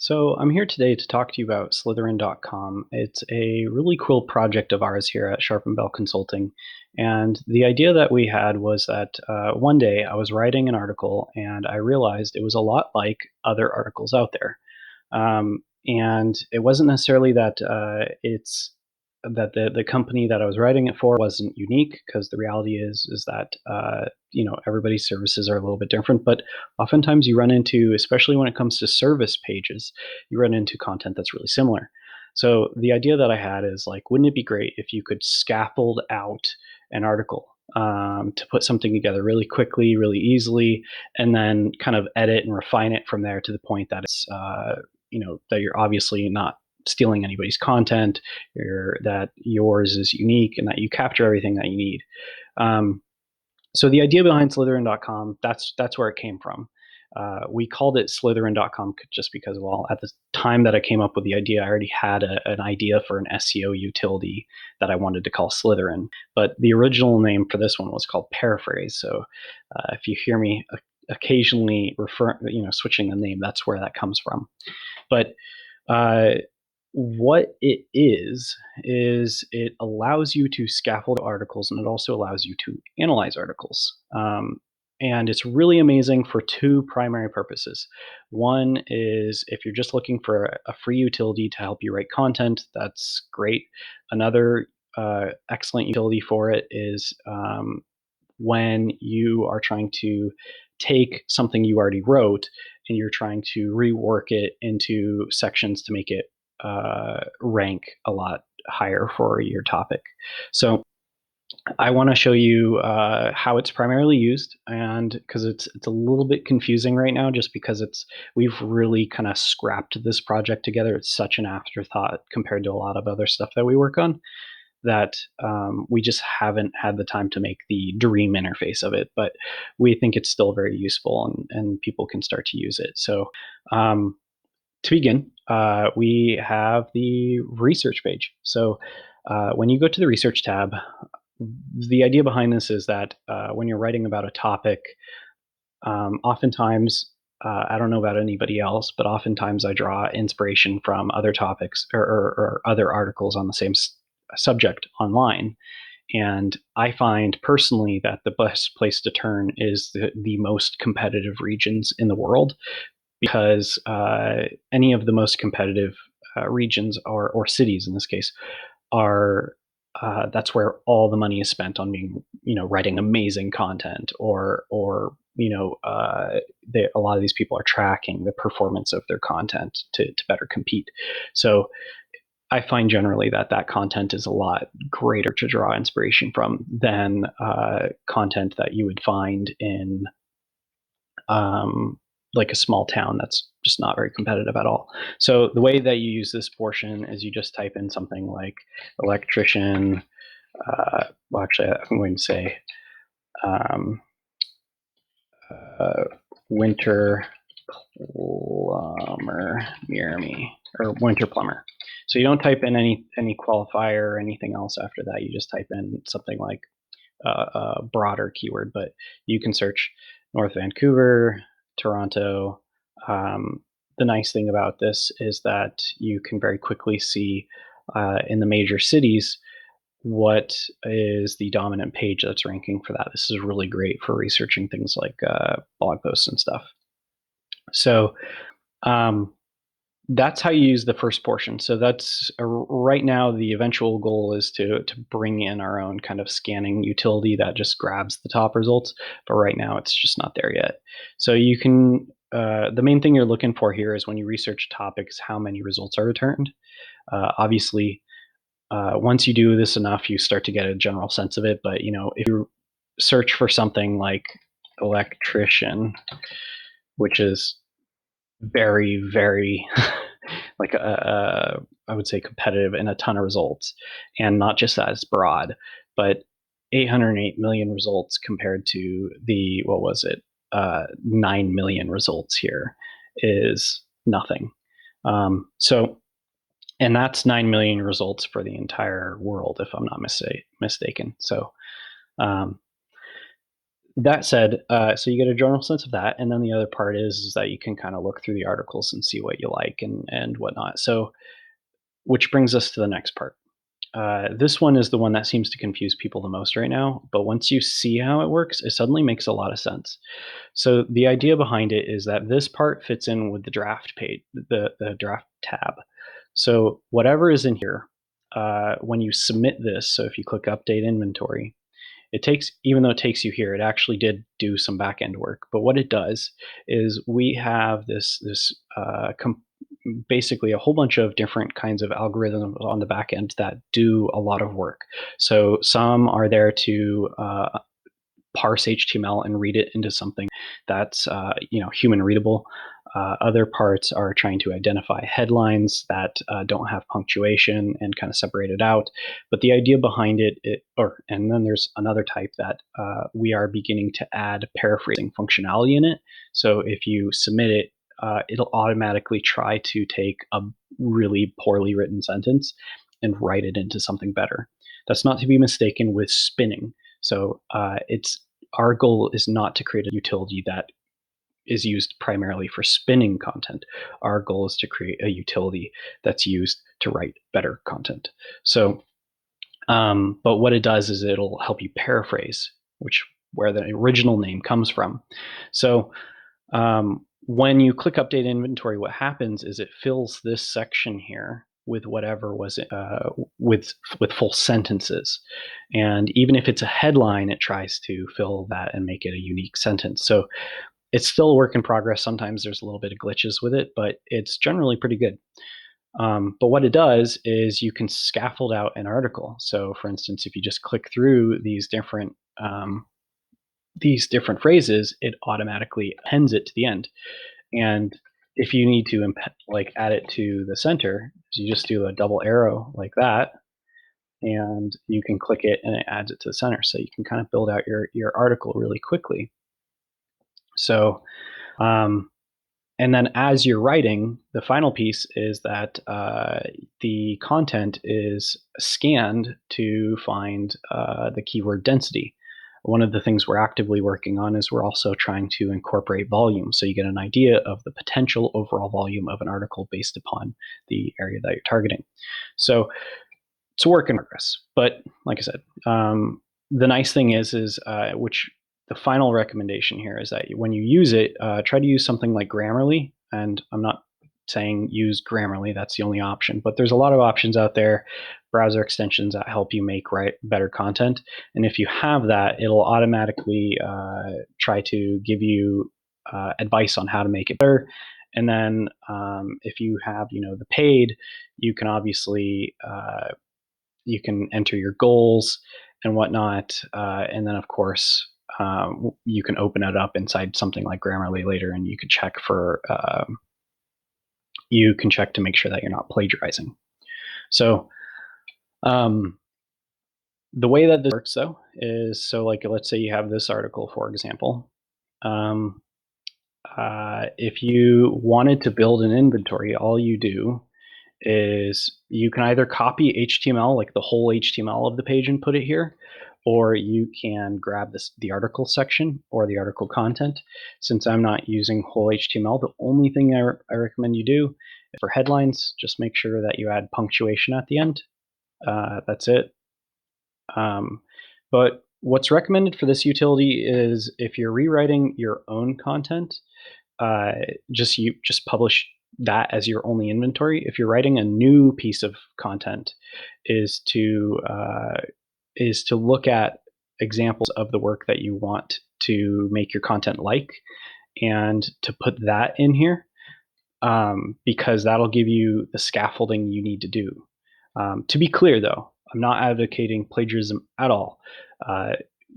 So I'm here today to talk to you about Slytherin.com. It's a really cool project of ours here at Sharp and Bell Consulting. And the idea that we had was that one day I was writing an article and I realized it was a lot like other articles out there. And it wasn't necessarily that the company that I was writing it for wasn't unique, because the reality is that everybody's services are a little bit different. But oftentimes you run into, especially when it comes to service pages, you run into content that's really similar. So the idea that I had is, like, wouldn't it be great if you could scaffold out an article to put something together really quickly, really easily, and then kind of edit and refine it from there to the point that it's that you're obviously not stealing anybody's content, that yours is unique, and that you capture everything that you need. So the idea behind Slytherin.com, that's where it came from. We called it Slytherin.com just because, well, at the time that I came up with the idea, I already had an idea for an SEO utility that I wanted to call Slytherin. But the original name for this one was called Paraphrase. So if you hear me occasionally switching the name, that's where that comes from. But uh, what it is it allows you to scaffold articles, and it also allows you to analyze articles. And it's really amazing for two primary purposes. One is if you're just looking for a free utility to help you write content, that's great. Another excellent utility for it is when you are trying to take something you already wrote and you're trying to rework it into sections to make it rank a lot higher for your topic. So I want to show you how it's primarily used, and because it's a little bit confusing right now, just because we've really kind of scrapped this project together. It's such an afterthought compared to a lot of other stuff that we work on, that we just haven't had the time to make the dream interface of it. But we think it's still very useful, and people can start to use it. So to begin, we have the research page. So when you go to the research tab, the idea behind this is that when you're writing about a topic, oftentimes, I don't know about anybody else, but oftentimes I draw inspiration from other topics or other articles on the same subject online. And I find personally that the best place to turn is the most competitive regions in the world, because any of the most competitive regions or cities in this case are that's where all the money is spent on writing amazing content, or a lot of these people are tracking the performance of their content to better compete. So I find generally that content is a lot greater to draw inspiration from than content that you would find in like a small town that's just not very competitive at all. So the way that you use this portion is you just type in something like electrician. Well, actually, I'm going to say um, uh, winter plumber near me, or winter plumber. So you don't type in any qualifier or anything else after that. You just type in something like a broader keyword, but you can search North Vancouver, Toronto. The nice thing about this is that you can very quickly see in the major cities what is the dominant page that's ranking for that. This is really great for researching things like blog posts and stuff. So um, that's how you use the first portion. So that's right now the eventual goal is to bring in our own kind of scanning utility that just grabs the top results. But right now it's just not there yet. So you can, the main thing you're looking for here is when you research topics, how many results are returned. Obviously, once you do this enough, you start to get a general sense of it. But if you search for something like electrician, which is very, very like I would say competitive in a ton of results, and not just that, it's broad, but 808 million results compared to the, what was it, 9 million results here is nothing. So, and that's 9 million results for the entire world, if I'm not mistaken. So um, That said, so you get a general sense of that, and then the other part is that you can kind of look through the articles and see what you like and whatnot. So, which brings us to the next part. This one is the one that seems to confuse people the most right now, but once you see how it works, it suddenly makes a lot of sense. So the idea behind it is that this part fits in with the draft page, the draft tab. So whatever is in here, when you submit this, so if you click Update Inventory, it takes, even though it takes you here, it actually did do some back end work. But what it does is we have basically a whole bunch of different kinds of algorithms on the back end that do a lot of work. So some are there to parse HTML and read it into something that's human readable. Other parts are trying to identify headlines that don't have punctuation and kind of separate it out. But the idea behind and then there's another type that we are beginning to add paraphrasing functionality in it. So if you submit it, it'll automatically try to take a really poorly written sentence and write it into something better. That's not to be mistaken with spinning. So our goal is not to create a utility that is used primarily for spinning content. Our goal is to create a utility that's used to write better content. So, but what it does is it'll help you paraphrase, where the original name comes from. So, when you click Update Inventory, what happens is it fills this section here with whatever was with full sentences, and even if it's a headline, it tries to fill that and make it a unique sentence. So it's still a work in progress. Sometimes there's a little bit of glitches with it, but it's generally pretty good. But what it does is you can scaffold out an article. So, for instance, if you just click through these different phrases, it automatically appends it to the end. And if you need to add it to the center, so you just do a double arrow like that, and you can click it and it adds it to the center. So you can kind of build out your article really quickly. So, and then as you're writing, the final piece is that the content is scanned to find the keyword density. One of the things we're actively working on is we're also trying to incorporate volume. So you get an idea of the potential overall volume of an article based upon the area that you're targeting. So it's a work in progress. But like I said, the nice thing is which the final recommendation here is that when you use it, try to use something like Grammarly. And I'm not saying use Grammarly, that's the only option, but there's a lot of options out there, browser extensions that help you write better content. And if you have that, it'll automatically try to give you advice on how to make it better. And then if you have, the paid, you can obviously you can enter your goals and whatnot. And then, of course, you can open it up inside something like Grammarly later, and you can check to make sure that you're not plagiarizing. So the way that this works, though, is let's say you have this article, for example. If you wanted to build an inventory, all you do is you can either copy HTML, like the whole HTML of the page, and put it here, or you can grab the article section or the article content. Since I'm not using whole HTML, the only thing I recommend you do for headlines, just make sure that you add punctuation at the end. That's it. But what's recommended for this utility is if you're rewriting your own content, just publish that as your only inventory. If you're writing a new piece of content, is to look at examples of the work that you want to make your content like, and to put that in here, because that'll give you the scaffolding you need to do. To be clear, though, I'm not advocating plagiarism at all.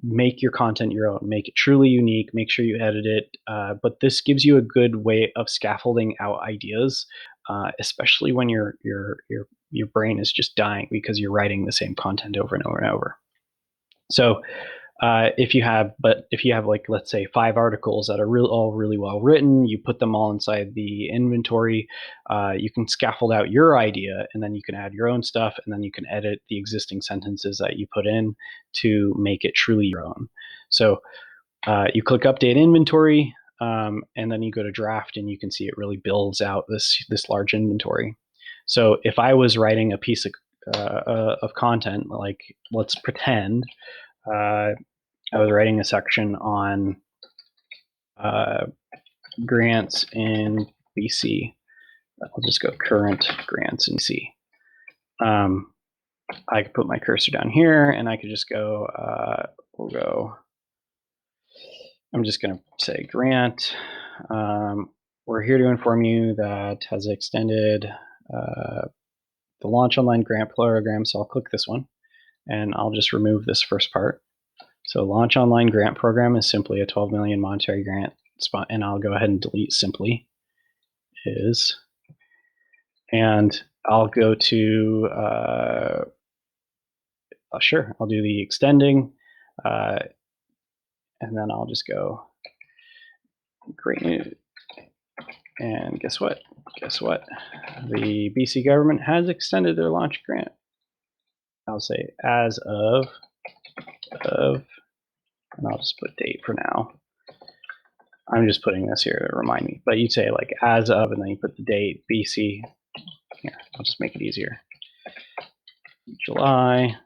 Make your content your own, make it truly unique, make sure you edit it. But this gives you a good way of scaffolding out ideas, especially when your brain is just dying because you're writing the same content over and over and over. So if you have like, let's say 5 articles that are all really well written, you put them all inside the inventory, you can scaffold out your idea, and then you can add your own stuff, and then you can edit the existing sentences that you put in to make it truly your own. So You click Update Inventory, and then you go to Draft, and you can see it really builds out this large inventory. So if I was writing a piece of content, like let's pretend I was writing a section on grants in BC. I'll just go current grants in BC. I could put my cursor down here, and I could just go, I'm just going to say grant. We're here to inform you that has extended the Launch Online Grant Program. So I'll click this one, and I'll just remove this first part. So Launch Online Grant Program is simply a 12 million monetary grant spot, and I'll go ahead and delete simply is, and I'll go to sure, I'll do the extending, and then I'll just go great news. And guess what? The BC government has extended their launch grant. I'll say as of, and I'll just put date for now. I'm just putting this here to remind me, but you'd say like as of, and then you put the date, BC. Here, I'll just make it easier. July,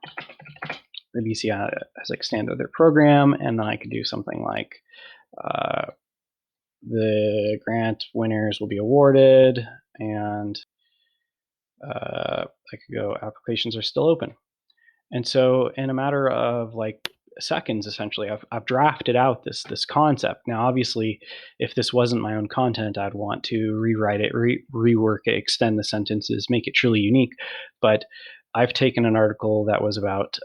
the BC has extended their program, and then I could do something like the grant winners will be awarded, and I could go applications are still open. And so in a matter of like seconds, essentially, I've drafted out this concept. Now, obviously, if this wasn't my own content, I'd want to rewrite it, rework it, extend the sentences, make it truly unique. But I've taken an article that was about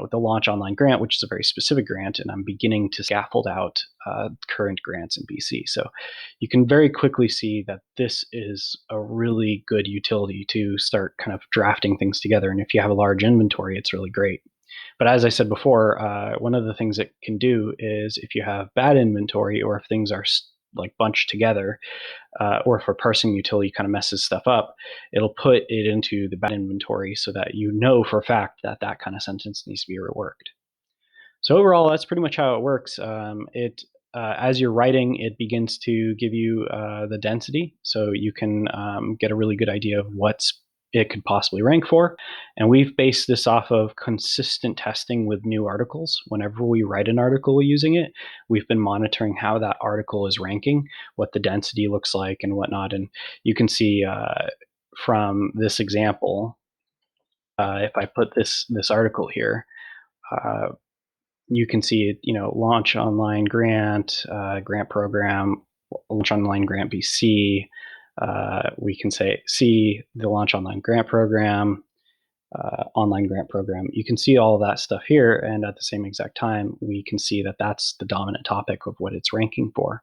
the Launch Online Grant, which is a very specific grant, and I'm beginning to scaffold out current grants in BC. So you can very quickly see that this is a really good utility to start kind of drafting things together. And if you have a large inventory, it's really great. But as I said before, one of the things it can do is if you have bad inventory, or if things are like bunched together, or if a parsing utility kind of messes stuff up, it'll put it into the bad inventory so that you know for a fact that that kind of sentence needs to be reworked. So overall, that's pretty much how it works. As you're writing, it begins to give you the density, so you can get a really good idea of what's it could possibly rank for. And we've based this off of consistent testing with new articles. Whenever we write an article using it, we've been monitoring how that article is ranking, what the density looks like, and whatnot. And you can see from this example, if I put this article here, you can see it, launch online grant, grant program, launch online grant BC. We can say, see the launch online grant program, online grant program. You can see all of that stuff here. And at the same exact time, we can see that that's the dominant topic of what it's ranking for.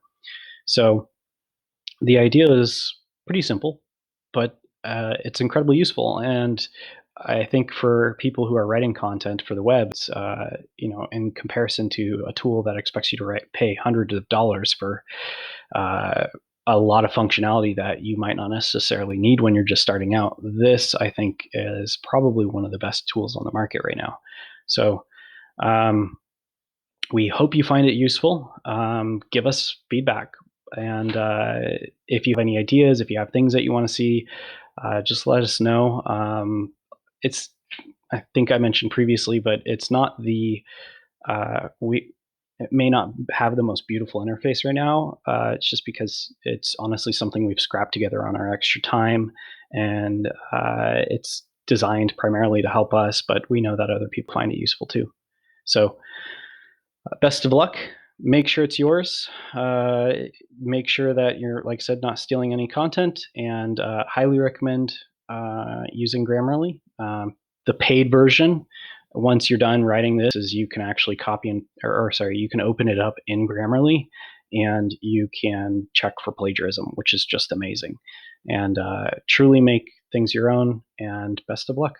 So the idea is pretty simple, but it's incredibly useful. And I think for people who are writing content for the web, in comparison to a tool that expects you to pay hundreds of dollars for a lot of functionality that you might not necessarily need when you're just starting out, this, I think, is probably one of the best tools on the market right now. So we hope you find it useful. Give us feedback. And if you have any ideas, if you have things that you want to see, just let us know. I think I mentioned previously, but it's not it may not have the most beautiful interface right now. It's just because it's honestly something we've scrapped together on our extra time, and it's designed primarily to help us, but we know that other people find it useful too. So best of luck. Make sure it's yours. Make sure that you're, like I said, not stealing any content, and highly recommend using Grammarly. The paid version, once you're done writing this, is you can actually copy you can open it up in Grammarly, and you can check for plagiarism, which is just amazing. And truly make things your own, and best of luck.